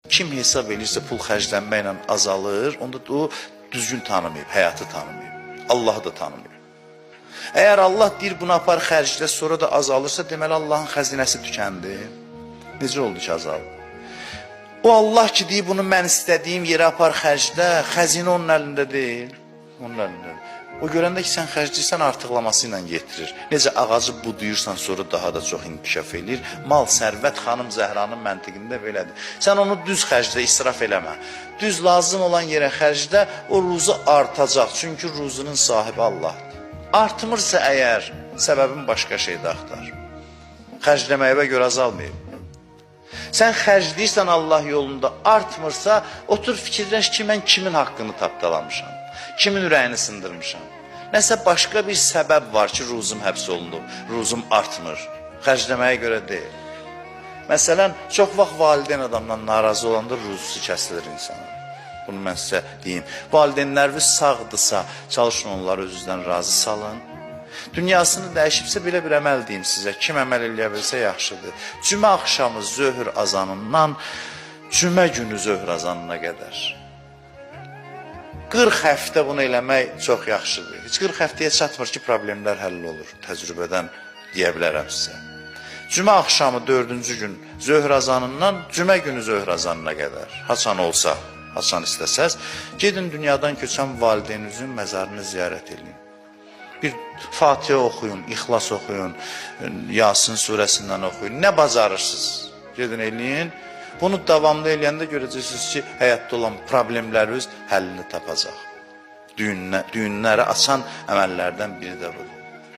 Kim hesab edirsə pul xərclənməklə azalır, onda o düzgün tanımayıb, həyatı tanımayıb, Allahı da tanımayıb. Əgər Allah deyir, bunu apar xərclə, sonra da azalırsa, deməli Allahın xəzinəsi tükəndi. Necə oldu ki, azaldı? O Allah ki, deyir, bunu mən istədiyim yerə apar xərclə, xəzinə onun əlində deyil. Onun əlində. O görəndə ki, sən xərcləyirsən, artıqlaması ilə getirir. Necə ağacı buduyursan, sonra daha da çox inkişaf edir. Mal, sərvət xanım Zəhranın məntiqində belədir. Sən onu düz xərclə, israf eləmə. Düz lazım olan yerə xərclə, o ruzu artacaq. Çünki ruzunun sahibi Allahdır. Artmırsa əgər, səbəbin başqa şeydə axtar. Xərcləməyə görə azalmayıb. Sən xərcləyirsən Allah yolunda, artmırsa, otur fikirləş ki, mən kimin haqqını tapdalamışam, kimin ürəyini sındırmışam. Nəsə başqa bir səbəb var ki, ruzum həbs olunub, ruzum artmır, xərcləməyə görə deyil. Məsələn, çox vaxt valideyn adamdan narazı olanda ruzusu kəsilir insana. Bunu mən sizə deyim. Valideynləriniz sağdırsa, çalışın onları özünüzdən razı salın. Dünyasını dəyişibsə belə bir əməl deyim sizə. Kim əməl eləyə bilsə yaxşıdır. Cümə axşamı zöhr azanından cümə günü zöhr azanına qədər. 40 həftə bunu eləmək çox yaxşıdır. Heç 40 həftəyə çatmır ki, problemlər həll olur. Təcrübədən deyə bilərəm sizə. Cümə axşamı 4-cü gün zöhr azanından cümə günü zöhr azanına qədər. Haçan olsa, haçan istəsəz, gedin dünyadan köçən valideyninizin məzarını ziyarət edin. Bir Fatihə oxuyun, İxlas oxuyun, Yasin surəsindən oxuyun. Nə bacarırsınız? Gedin eləyin. Bunu davamlı eləyəndə görəcəksiniz ki, həyatda olan problemləriniz həllini tapacaq. Düyünləri açan əməllərdən biri də budur.